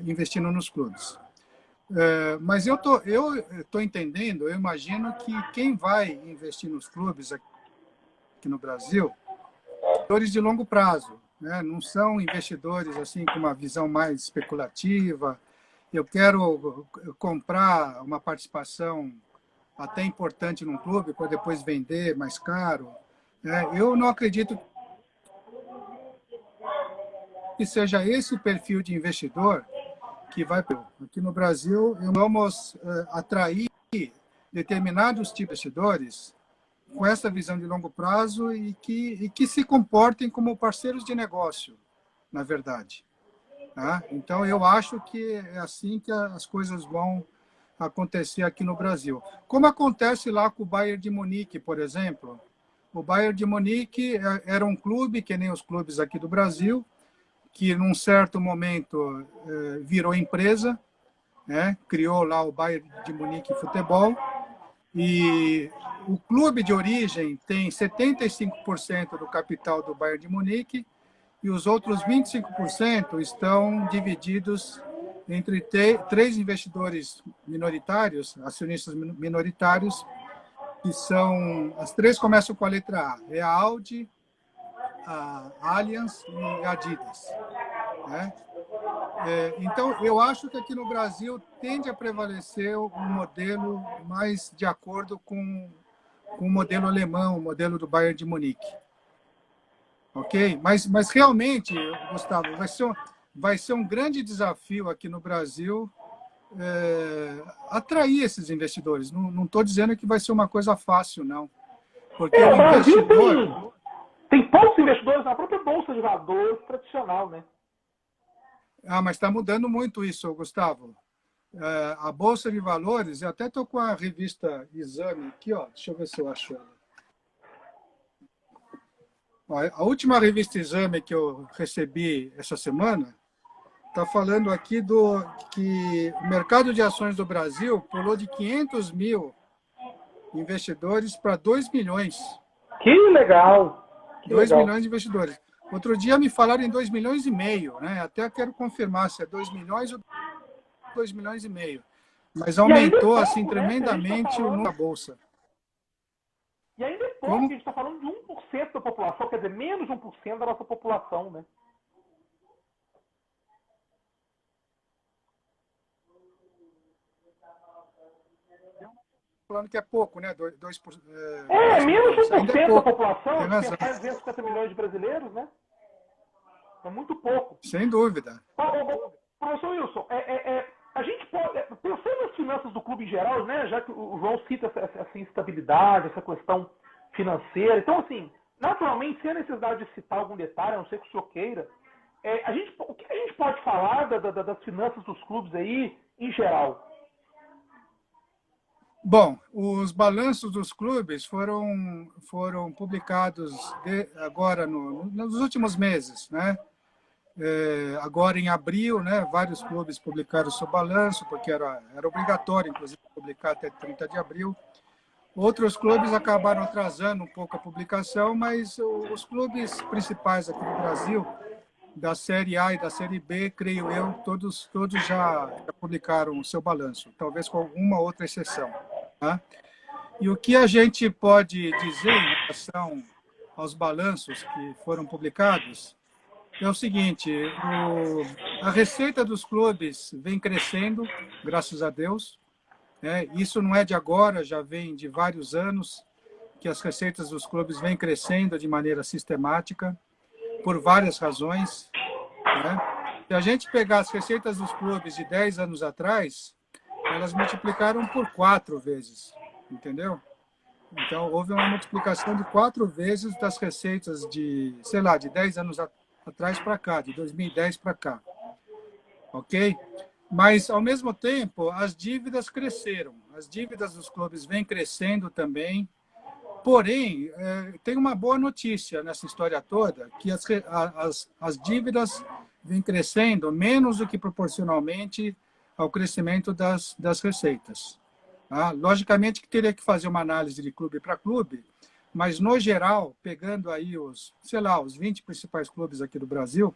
investindo nos clubes. Mas eu tô entendendo, eu imagino que quem vai investir nos clubes aqui no Brasil de longo prazo, né? Não são investidores assim com uma visão mais especulativa. Eu quero comprar uma participação até importante num clube para depois vender mais caro, né? Eu não acredito que seja esse o perfil de investidor que vai. Aqui no Brasil, vamos atrair determinados tipos de investidores com essa visão de longo prazo e que se comportem como parceiros de negócio, na verdade. Tá? Então, eu acho que é assim que as coisas vão acontecer aqui no Brasil. Como acontece lá com o Bayern de Munique, por exemplo. O Bayern de Munique era um clube, que nem os clubes aqui do Brasil, que num certo momento virou empresa, né? Criou lá o Bayern de Munique Futebol, e o clube de origem tem 75% do capital do Bayern de Munique e os outros 25% estão divididos entre três investidores minoritários, acionistas minoritários, que são, as três começam com a letra A, é a Audi, a Allianz e a Adidas, né? Então, eu acho que aqui no Brasil tende a prevalecer um modelo mais de acordo com o modelo alemão, o modelo do Bayern de Munique. Ok? Mas realmente, Gustavo, vai ser um grande desafio aqui no Brasil atrair esses investidores. Não estou dizendo que vai ser uma coisa fácil, não. Porque o investidor... Tem poucos investidores na própria Bolsa de Valores tradicional, né? Mas está mudando muito isso, Gustavo. A Bolsa de Valores, eu até estou com a revista Exame aqui, ó, deixa eu ver se eu acho ela. A última revista Exame que eu recebi essa semana está falando aqui que o mercado de ações do Brasil pulou de 500 mil investidores para 2 milhões. Que legal! 2 milhões de investidores. Outro dia me falaram em 2 milhões e meio, né? Até quero confirmar se é 2 milhões ou 2 milhões e meio. Mas aumentou assim tremendamente o número da bolsa. E ainda é pouco, a gente está falando de 1% da população, quer dizer, menos de 1% da nossa população, né? Falando que é pouco, né? Menos de 1% da população, tem mais de 250 milhões de brasileiros, né? É muito pouco. Sem dúvida. Professor Wilson, a gente pode, pensando nas finanças do clube em geral, né, já que o João cita essa instabilidade, essa questão financeira, então, assim, naturalmente, sem a necessidade de citar algum detalhe, a não ser que o senhor queira, o que a gente pode falar das finanças dos clubes aí, em geral? Bom, os balanços dos clubes foram publicados agora nos últimos meses, né? Agora em abril, né? Vários clubes publicaram o seu balanço, porque era obrigatório, inclusive, publicar até 30 de abril. Outros clubes acabaram atrasando um pouco a publicação, mas os clubes principais aqui do Brasil, da Série A e da Série B, creio eu, todos já publicaram o seu balanço, talvez com uma outra exceção. Tá? E o que a gente pode dizer em relação aos balanços que foram publicados é o seguinte: a receita dos clubes vem crescendo, graças a Deus. Isso não é de agora, já vem de vários anos que as receitas dos clubes vêm crescendo de maneira sistemática, por várias razões. Se a gente pegar as receitas dos clubes de 10 anos atrás, elas multiplicaram por 4 vezes, entendeu? Então, houve uma multiplicação de 4 vezes das receitas de 10 anos atrás para cá, de 2010 para cá. Ok? Mas, ao mesmo tempo, as dívidas cresceram. As dívidas dos clubes vêm crescendo também. Porém, tem uma boa notícia nessa história toda, que as dívidas vêm crescendo menos do que proporcionalmente ao crescimento das receitas. Tá? Logicamente que teria que fazer uma análise de clube para clube, mas, no geral, pegando aí os 20 principais clubes aqui do Brasil,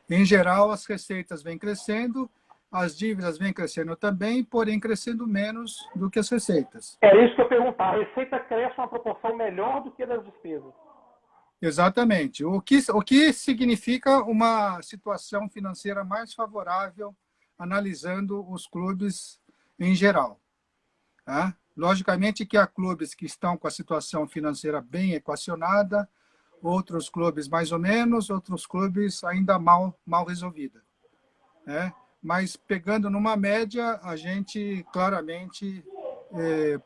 em geral, as receitas vêm crescendo, as dívidas vêm crescendo também, porém crescendo menos do que as receitas. Era isso que eu ia perguntar. A receita cresce uma proporção melhor do que das despesas? Exatamente. O que significa uma situação financeira mais favorável, analisando os clubes em geral. Tá? Logicamente que há clubes que estão com a situação financeira bem equacionada, outros clubes mais ou menos, outros clubes ainda mal resolvida, né? Mas pegando numa média, a gente claramente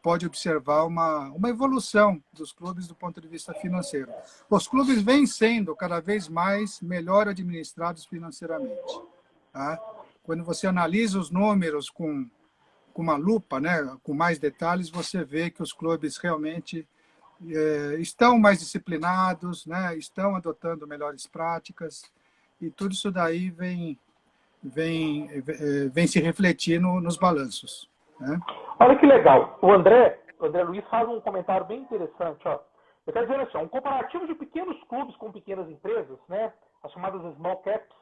pode observar uma evolução dos clubes do ponto de vista financeiro. Os clubes vêm sendo cada vez mais melhor administrados financeiramente. Tá? Quando você analisa os números com uma lupa, né, com mais detalhes, você vê que os clubes realmente estão mais disciplinados, né, estão adotando melhores práticas, e tudo isso daí vem se refletir nos balanços. Né? Olha que legal. O André Luiz faz um comentário bem interessante. Ó. Ele está dizendo assim, ó, um comparativo de pequenos clubes com pequenas empresas, né, as chamadas small caps,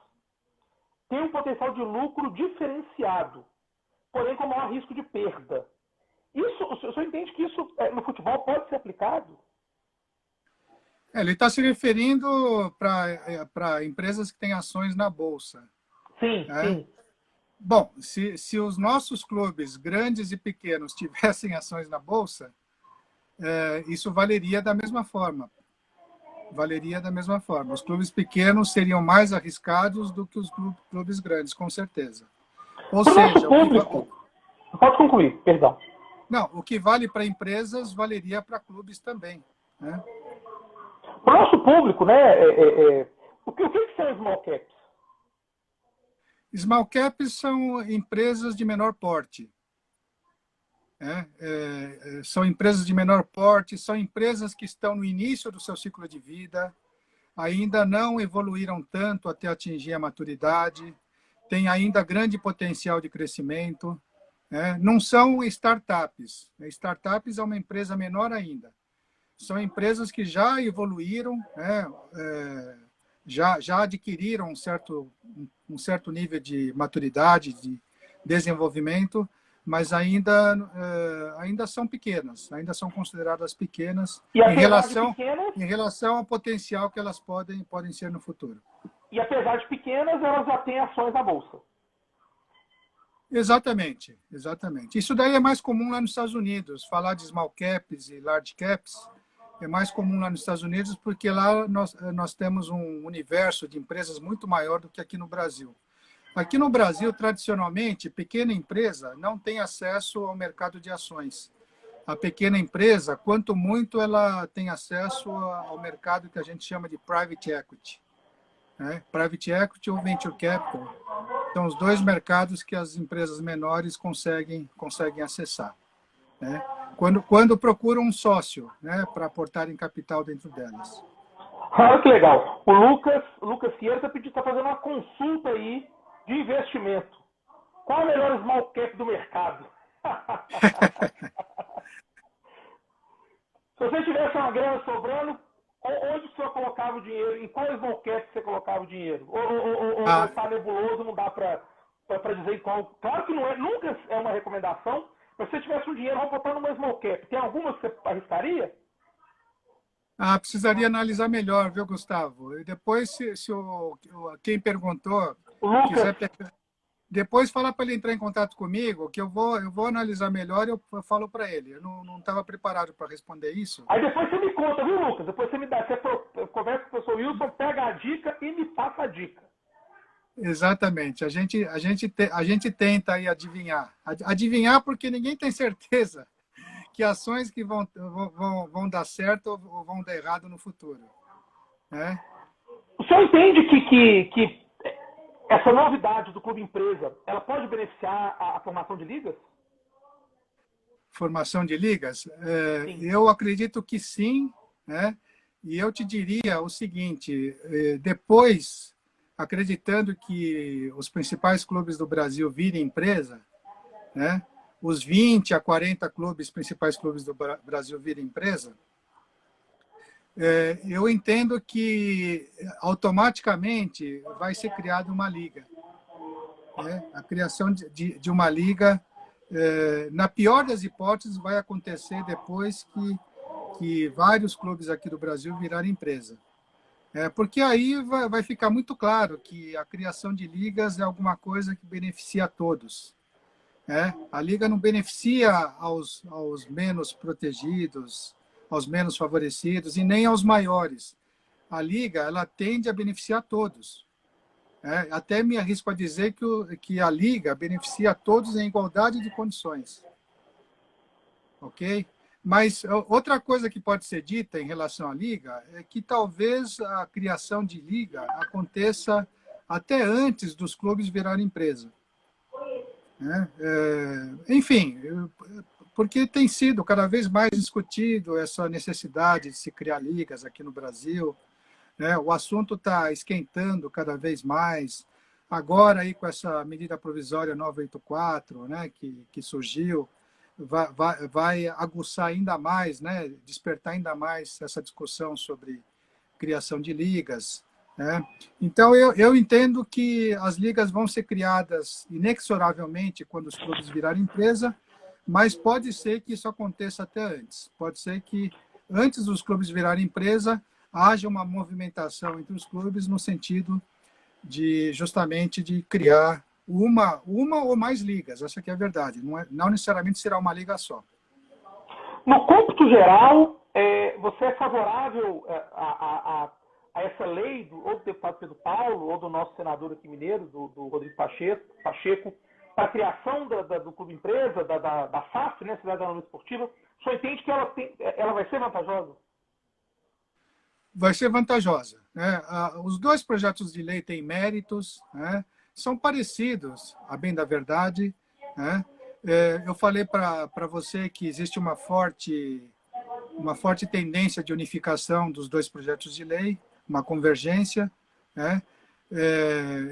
tem um potencial de lucro diferenciado, porém com maior risco de perda. Isso, o senhor entende que isso no futebol pode ser aplicado? Ele está se referindo para empresas que têm ações na Bolsa. Sim, Né? sim. Bom, se os nossos clubes, grandes e pequenos, tivessem ações na Bolsa, isso valeria da mesma forma. Valeria da mesma forma. Os clubes pequenos seriam mais arriscados do que os clubes grandes, com certeza. Ou Para o nosso seja, público, pode concluir, perdão. Não, o que vale para empresas valeria para clubes também. Né? Para o nosso público, né, o que são small caps? Small caps são empresas de menor porte. São empresas de menor porte, são empresas que estão no início do seu ciclo de vida, ainda não evoluíram tanto até atingir a maturidade, têm ainda grande potencial de crescimento. Não são startups. Startups é uma empresa menor ainda. São empresas que já evoluíram, já adquiriram um certo nível de maturidade, de desenvolvimento, mas ainda são pequenas, ainda são consideradas pequenas E em relação ao potencial que elas podem ser no futuro. E apesar de pequenas, elas já têm ações na Bolsa. Exatamente, exatamente. Isso daí é mais comum lá nos Estados Unidos. Falar de small caps e large caps é mais comum lá nos Estados Unidos, porque lá nós temos um universo de empresas muito maior do que aqui no Brasil. Aqui no Brasil, tradicionalmente, pequena empresa não tem acesso ao mercado de ações. A pequena empresa, quanto muito, ela tem acesso ao mercado que a gente chama de private equity. Private equity ou venture capital são os dois mercados que as empresas menores conseguem acessar. Quando procuram um sócio, para aportar em capital dentro delas. Olha que legal. O Lucas Fierro está fazendo uma consulta aí de investimento. Qual a melhor small cap do mercado? Se você tivesse uma grana sobrando, onde o senhor colocava o dinheiro? Em qual small cap você colocava o dinheiro? Ou está nebuloso, não dá para dizer em qual. Claro que não é, nunca é uma recomendação, mas se você tivesse um dinheiro, vou botar numa small cap. Tem alguma que você arriscaria? Precisaria analisar melhor, viu, Gustavo? E depois, quem perguntou, depois falar para ele entrar em contato comigo, que eu vou analisar melhor e eu falo para ele. Eu não estava preparado para responder isso. Aí depois você me conta, viu, Lucas? Depois você me dá. Você conversa com o professor Wilson, pega a dica e me passa a dica. Exatamente. A gente tenta aí adivinhar. Adivinhar porque ninguém tem certeza que ações que vão dar certo ou vão dar errado no futuro. O senhor entende que essa novidade do Clube Empresa, ela pode beneficiar a formação de ligas? Formação de ligas? Eu acredito que sim, e eu te diria o seguinte, depois, acreditando que os principais clubes do Brasil virem empresa, os 20 a 40 principais clubes do Brasil virem empresa, eu entendo que automaticamente vai ser criada uma liga. A criação de uma liga, na pior das hipóteses, vai acontecer depois que vários clubes aqui do Brasil virarem empresa. Porque aí vai ficar muito claro que a criação de ligas é alguma coisa que beneficia a todos. A liga não beneficia aos menos protegidos, aos menos favorecidos e nem aos maiores. A liga ela tende a beneficiar todos. Até me arrisco a dizer que a liga beneficia a todos em igualdade de condições. Ok? Mas outra coisa que pode ser dita em relação à liga é que talvez a criação de liga aconteça até antes dos clubes virarem empresa. Enfim, porque tem sido cada vez mais discutido essa necessidade de se criar ligas aqui no Brasil. O assunto está esquentando cada vez mais. Agora, aí, com essa medida provisória 984, que surgiu, vai aguçar ainda mais, despertar ainda mais essa discussão sobre criação de ligas. Então, eu entendo que as ligas vão ser criadas inexoravelmente quando os clubes virarem empresa, mas pode ser que isso aconteça até antes. Pode ser que, antes dos clubes virarem empresa, haja uma movimentação entre os clubes no sentido de, justamente, de criar uma ou mais ligas. Essa que é a verdade. Não necessariamente será uma liga só. No cômputo geral, você é favorável a essa lei, ou do deputado Pedro Paulo, ou do nosso senador aqui mineiro, do Rodrigo Pacheco, para a criação do clube empresa, da FAF, Cidade Anônima Esportiva? O senhor entende que ela vai ser vantajosa? Vai ser vantajosa. Os dois projetos de lei têm méritos, são parecidos, a bem da verdade. Eu falei para você que existe uma forte tendência de unificação dos dois projetos de lei, uma convergência.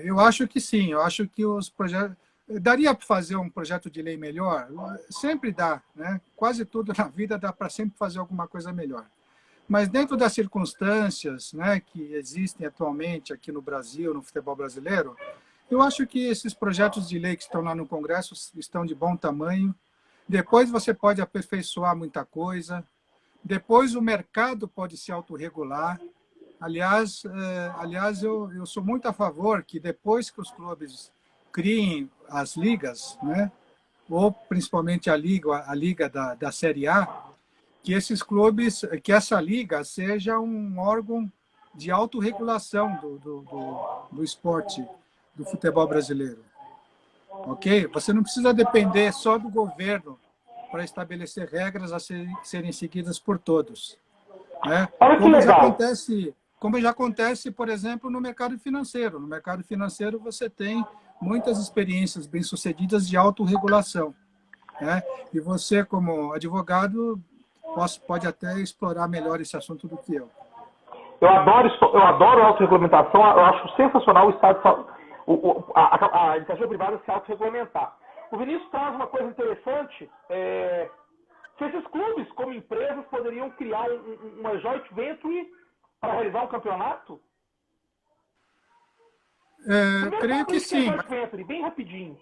Eu acho que sim, eu acho que os projetos... Daria para fazer um projeto de lei melhor? Sempre dá. Quase tudo na vida dá para sempre fazer alguma coisa melhor. Mas dentro das circunstâncias que existem atualmente aqui no Brasil, no futebol brasileiro, eu acho que esses projetos de lei que estão lá no Congresso estão de bom tamanho. Depois você pode aperfeiçoar muita coisa. Depois o mercado pode se autorregular. Aliás, eu sou muito a favor que depois que os clubes criem as ligas, ou principalmente a liga da Série A, que essa liga seja um órgão de autorregulação do esporte, do futebol brasileiro. Ok? Você não precisa depender só do governo para estabelecer regras a serem seguidas por todos. Como já acontece, por exemplo, no mercado financeiro. No mercado financeiro você tem muitas experiências bem-sucedidas de autorregulação. E você, como advogado, pode até explorar melhor esse assunto do que eu. Eu adoro a autorregulamentação, eu acho sensacional o Estado, a iniciativa privada se autorregulamentar. O Vinícius traz uma coisa interessante, que esses clubes, como empresas, poderiam criar uma joint venture para realizar um campeonato? Creio que sim. Joint venture, bem rapidinho.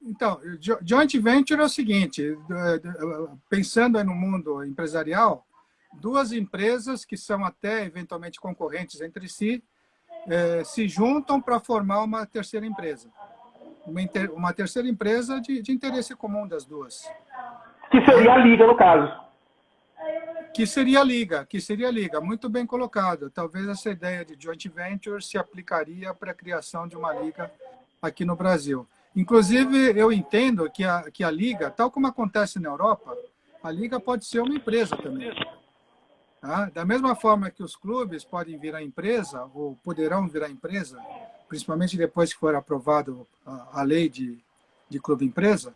Então, joint venture é o seguinte, pensando no mundo empresarial, duas empresas que são até eventualmente concorrentes entre si, se juntam para formar uma terceira empresa. Uma terceira empresa de interesse comum das duas. Que seria a liga, no caso. Que seria a liga. Muito bem colocado. Talvez essa ideia de joint venture se aplicaria para a criação de uma liga aqui no Brasil. Inclusive, eu entendo que a liga, tal como acontece na Europa, a liga pode ser uma empresa também. Da mesma forma que os clubes podem virar empresa, ou poderão virar empresa, principalmente depois que for aprovado a lei de clube-empresa,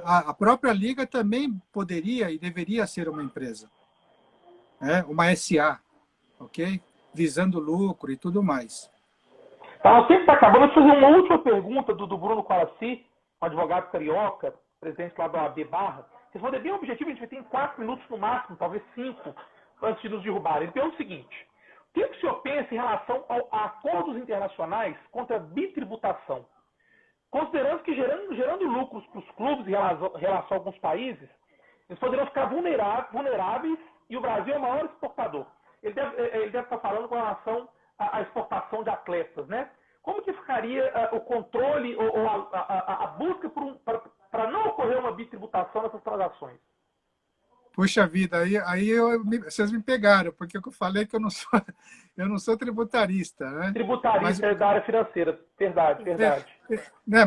a própria liga também poderia e deveria ser uma empresa. Uma SA, ok? Visando lucro e tudo mais. Tá, o tempo está acabando. Eu vou fazer uma última pergunta do Bruno Quaraci, um advogado carioca, presidente lá da AB Barra. Responder bem objetivo, a gente vai ter 4 minutos no máximo, talvez 5, antes de nos derrubar. Ele pergunta o seguinte: o que o senhor pensa em relação a acordos internacionais contra a bitributação? Considerando que gerando lucros para os clubes em relação a alguns países, eles poderão ficar vulneráveis e o Brasil é o maior exportador. ele deve estar falando com relação à exportação de atletas, né? Como que ficaria o controle ou a busca para não ocorrer uma bitributação nessas transações? Puxa vida, vocês me pegaram, porque eu falei que eu não sou tributarista, né? Tributarista da área financeira, verdade.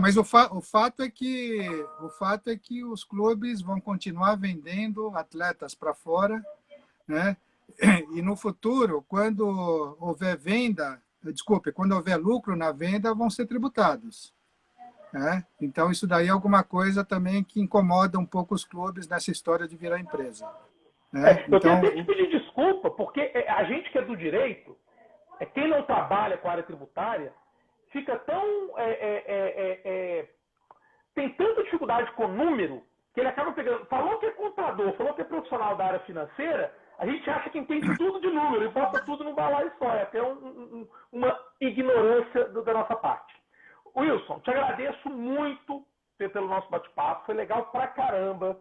Mas o fato é que os clubes vão continuar vendendo atletas para fora, né? E no futuro, quando houver lucro na venda, vão ser tributados. Né? Então, isso daí é alguma coisa também que incomoda um pouco os clubes nessa história de virar empresa. Né? Eu tenho até que pedir desculpa, porque a gente que é do direito, quem não trabalha com a área tributária, fica tão... tem tanta dificuldade com o número, que ele acaba pegando... Falou que é contador, falou que é profissional da área financeira, a gente acha que entende tudo de número e bota tudo num balaio só. É até uma ignorância da nossa parte. Wilson, te agradeço muito pelo nosso bate-papo. Foi legal pra caramba.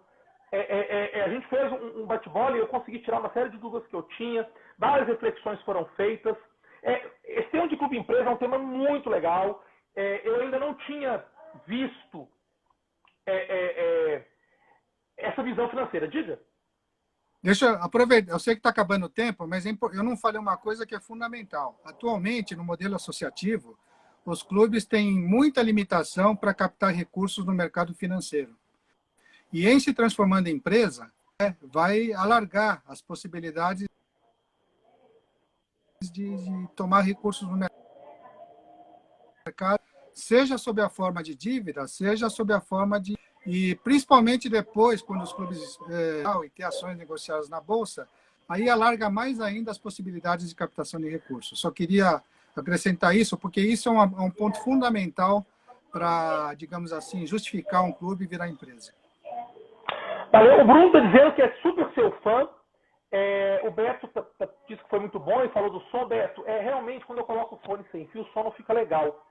A gente fez um bate-bola e eu consegui tirar uma série de dúvidas que eu tinha. Várias reflexões foram feitas. Esse tema de clube empresa é um tema muito legal. Eu ainda não tinha visto essa visão financeira. Diga. Deixa eu aproveitar. Eu sei que está acabando o tempo, mas eu não falei uma coisa que é fundamental. Atualmente, no modelo associativo, os clubes têm muita limitação para captar recursos no mercado financeiro. E em se transformando em empresa, vai alargar as possibilidades de tomar recursos no mercado, seja sob a forma de dívida, seja sob a forma de... E principalmente depois, quando os clubes e ter ações negociadas na Bolsa, aí alarga mais ainda as possibilidades de captação de recursos. Só queria acrescentar isso, porque isso é um ponto fundamental para, digamos assim, justificar um clube e virar empresa. Valeu. O Bruno está dizendo que é super seu fã. O Beto disse que foi muito bom e falou do som. Beto, realmente, quando eu coloco o fone sem fio, o som não fica legal.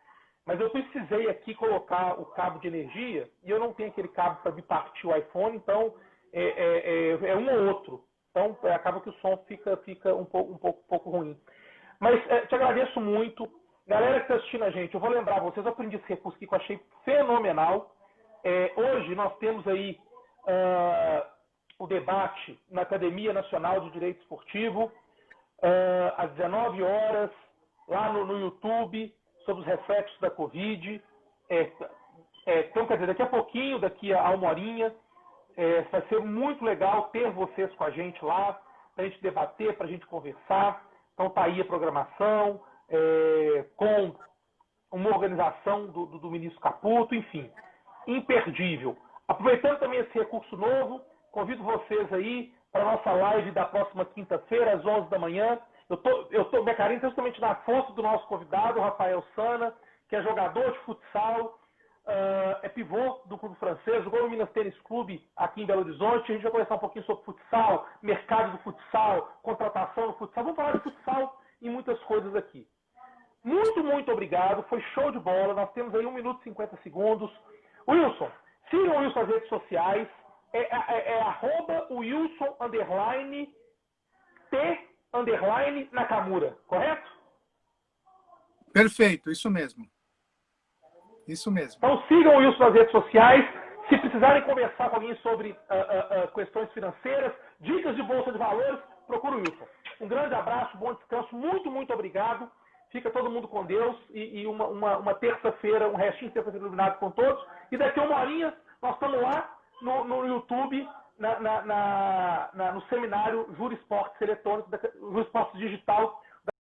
Mas eu precisei aqui colocar o cabo de energia e eu não tenho aquele cabo para bipartir o iPhone, então é um ou outro. Então acaba que o som fica um pouco ruim. Mas te agradeço muito. Galera que está assistindo a gente, eu vou lembrar vocês, eu aprendi esse recurso aqui que eu achei fenomenal. Hoje nós temos aí o debate na Academia Nacional de Direito Esportivo, às 19 horas, lá no YouTube, sobre os reflexos da Covid. Então, quer dizer, daqui a pouquinho, daqui a uma horinha, vai ser muito legal ter vocês com a gente lá, para a gente debater, para a gente conversar. Então, está aí a programação, com uma organização do ministro Caputo, enfim, imperdível. Aproveitando também esse recurso novo, convido vocês aí para a nossa live da próxima quinta-feira, às 11 da manhã. Eu tô minha carinha justamente na força do nosso convidado, Rafael Sana, que é jogador de futsal, é pivô do clube francês, jogou no Minas Tênis Clube aqui em Belo Horizonte. A gente vai conversar um pouquinho sobre futsal, mercado do futsal, contratação do futsal. Vamos falar de futsal e muitas coisas aqui. Muito, muito obrigado. Foi show de bola. Nós temos aí 1 minuto e 50 segundos. Wilson, sigam o Wilson nas redes sociais. @Wilson_T_Nakamura, correto? Perfeito, isso mesmo. Isso mesmo. Então sigam o Wilson nas redes sociais. Se precisarem conversar com alguém sobre questões financeiras, dicas de bolsa de valores, procura o Wilson. Um grande abraço, bom descanso, muito, muito obrigado. Fica todo mundo com Deus e uma terça-feira, um restinho de terça-feira iluminado com todos. E daqui a uma horinha, nós estamos lá no YouTube, no seminário Juros Esportes Eletrônicos, Juros Esportes Digital,